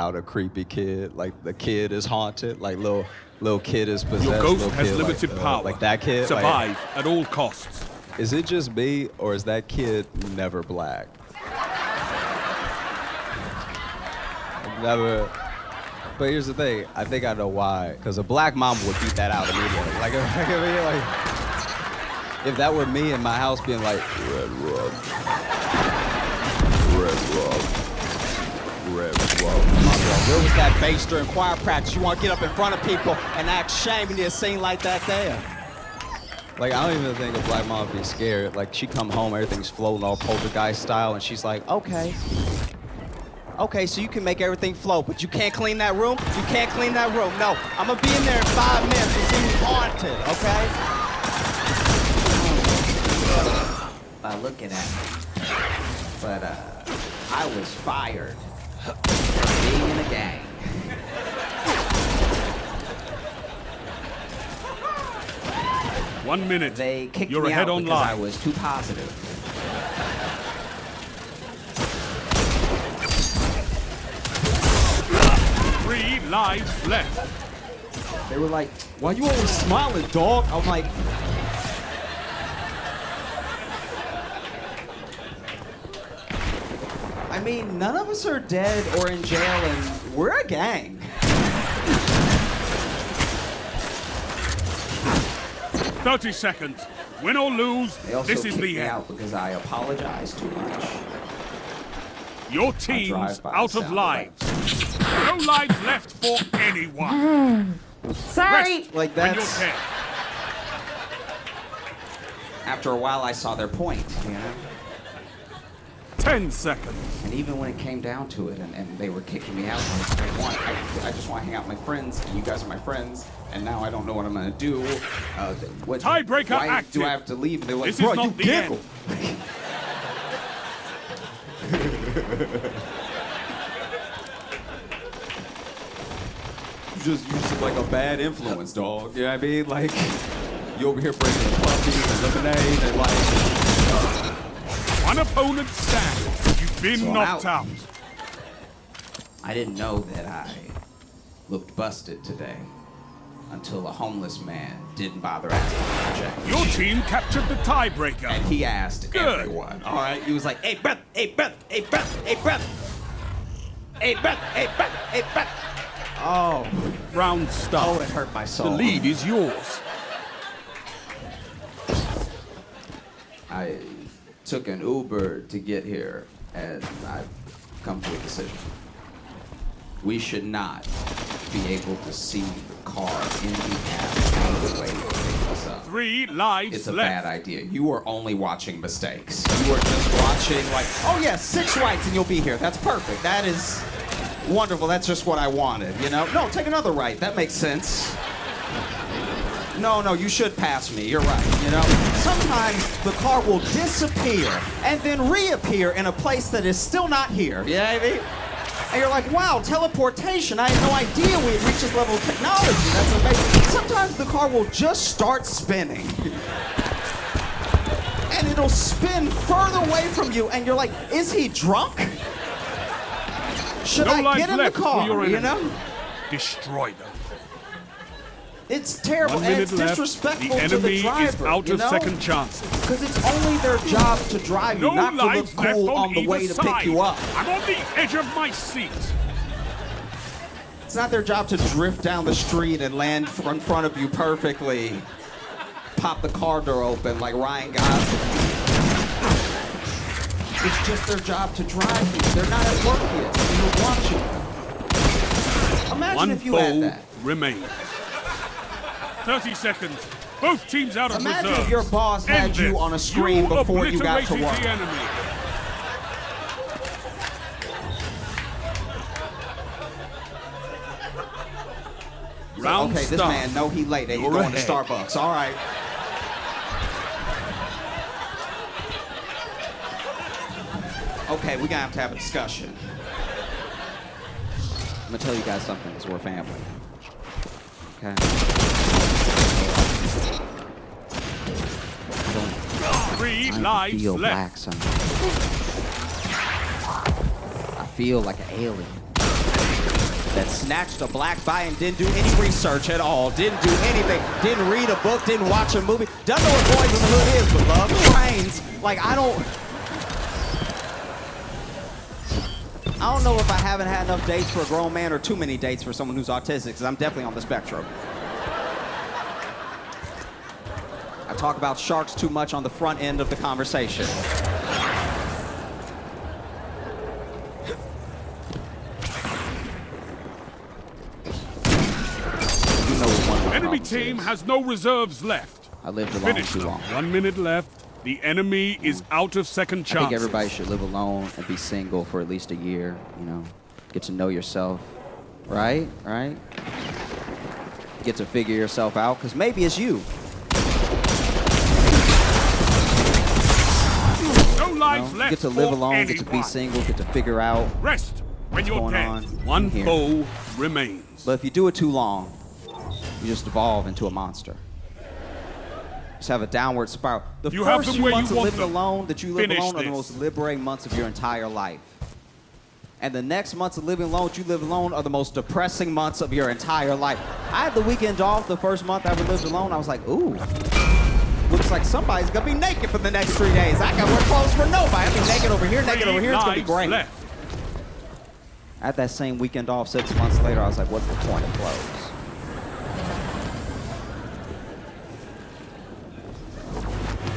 out a creepy kid, like the kid is haunted, like little kid is possessed. Your ghost little has kid, limited like, power. like that kid. Survive at all costs. Is it just me, or is that kid never black? Never. But here's the thing. I think I know why. Because a black mom would beat that out immediately. Like if that were me in my house being like, red rum, red rum. Where was that bass during choir practice? You want to get up in front of people and act shame and you sing like that there. Like, I don't even think a black mom would be scared. Like, she come home, everything's floating all poltergeist style, and she's like, Okay. Okay, so you can make everything flow, but you can't clean that room? You can't clean that room. No, I'm gonna be in there in 5 minutes and see you haunted, okay? By looking at me. But, I was fired for being in a gang. One minute. They kicked You're me ahead out on because I live. was too positive. Three lives left. They were like, why you always smiling, dog? I'm like, I mean, none of us are dead or in jail, and we're a gang. 30 seconds. Win or lose, They also this is kicked the me end. out because I apologized too much. Your team's drive-by out of sound lives. No lives left for anyone. Sorry. Rest Like, when you're that's- 10. After a while, I saw their point, you know? 10 seconds. And even when it came down to it, and they were kicking me out, I just want to hang out with my friends, and you guys are my friends, and now I don't know what I'm gonna do. What Tiebreaker why active. do I have to leave? And they're like, This is bro, not you the giggle. end. you just like a bad influence, dog. You know what I mean? Like, you over here bringing the puppies and lemonade and like. One opponent stands. You've been So I'm knocked out. I didn't know that I looked busted today until a homeless man didn't bother asking for a check. Your team captured the tiebreaker. And he asked Good. everyone. All right, he was like, "Hey, brother, hey, brother, hey, brother, hey, brother, hey, brother, hey, brother, hey, brother." Oh, Round start. oh, it hurt my The soul. lead is yours. I took an Uber to get here, and I've come to a decision. We should not be able to see the car in the app out of the way to pick us up. 3 lives It's a left. bad idea. You are only watching mistakes. You are just watching like, oh yeah, 6 rights and you'll be here. That's perfect. That is wonderful. That's just what I wanted, you know? No, take another right. That makes sense. No, you should pass me. You're right, you know? Sometimes the car will disappear and then reappear in a place that is still not here. You know what I mean? And you're like, wow, teleportation. I had no idea we had reached this level of technology. That's amazing. Sometimes the car will just start spinning. And it'll spin further away from you, and you're like, is he drunk? Should No I lives get in the left for car, your you enemy. know? Destroy them. It's terrible, 1 and minute it's left. disrespectful The to the enemy driver, is out you of know? second chances. Because it's only their job to drive you, No not to look lives left cool on on the either way to side. pick you up. I'm on the edge of my seat. It's not their job to drift down the street and land in front of you perfectly. Pop the car door open like Ryan Gosling. It's just their job to drive you. They're not at work yet. You're watching them. Imagine One if you had foe that. remains. 30 seconds. Both teams out of Imagine reserve. if your boss had End you this. on a screen before you got to obliterated work. the enemy. Round Okay, this start. man, no, he late. Hey, he's You're going to ahead. Starbucks. All right. Okay, we're gonna have to have a discussion. I'm gonna tell you guys something, because we're family. Okay? Three I lives feel left. black sometimes. I feel like an alien. that snatched a black bite and didn't do any research at all, didn't do anything, didn't read a book, didn't watch a movie, doesn't know what Boys in the Hood is, but loves trains. Like, I don't know if I haven't had enough dates for a grown man or too many dates for someone who's autistic, because I'm definitely on the spectrum. I talk about sharks too much on the front end of the conversation. You know what one of my Enemy problems team is. has no reserves left. I lived alone Finish too them. long. 1 minute left. The enemy is out of second I chances. think everybody should live alone and be single for at least a year, you know. Get to know yourself, right? Right? Get to figure yourself out, because maybe it's you. No You lives know? left Get to live for alone, get to be anyone. single, get to figure out. Rest when what's you're going dead. on One in here. foe remains. But if you do it too long, you just evolve into a monster. Just have a downward spiral. The You have first them few where you months of want living them. alone that you live Finish alone are the this. most liberating months of your entire life. And the next months of living alone that you live alone are the most depressing months of your entire life. I had the weekend off the first month I ever lived alone. I was like, ooh, looks like somebody's gonna be naked for the next 3 days. I gotta wear clothes for nobody. I'll be naked over here, naked over here. It's gonna be 3 great. lives left. I had that same weekend off 6 months later. I was like, what's the point of clothes?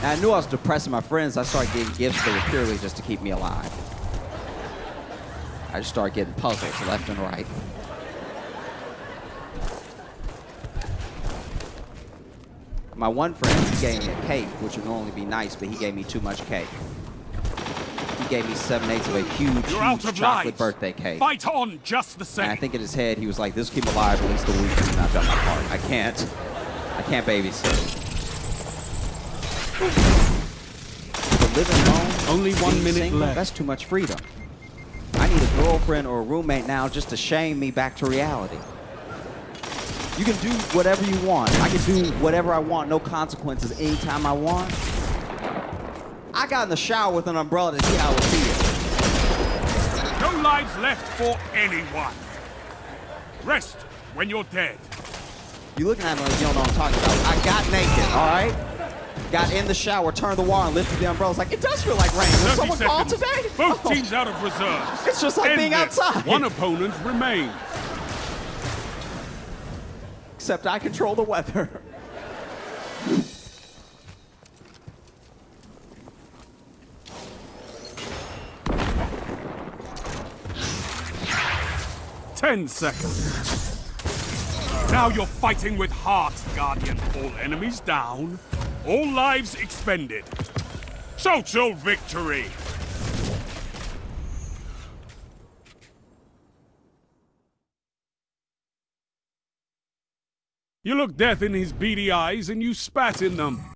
And I knew I was depressing my friends. I started getting gifts that were purely just to keep me alive. I just started getting puzzles left and right. My one friend, he gave me a cake, which would normally be nice, but he gave me too much cake. He gave me 7/8 of a huge, You're out huge of chocolate lives. birthday cake. Fight on just the And I same. think in his head, he was like, this will keep him alive at least a week, and I've done my part. I can't babysit. But living alone, Only 1 being minute single, left. that's too much freedom. I need a girlfriend or a roommate now just to shame me back to reality. You can do whatever you want. I can do whatever I want, no consequences, anytime I want. I got in the shower with an umbrella to see how it feels. No lives left for anyone. Rest when you're dead. You looking at me like you don't know what I'm talking about. I got naked, all right? Got in the shower, turned the water, and lifted the umbrella. It's like, it does feel like rain. Was 30 someone called seconds. today? Both Oh, teams out of reserves. It's just like End being this. outside. One opponent remains. Except I control the weather. Ten seconds. Now you're fighting with heart, Guardian. All enemies down. All lives expended. Social victory. You looked death in his beady eyes and you spat in them.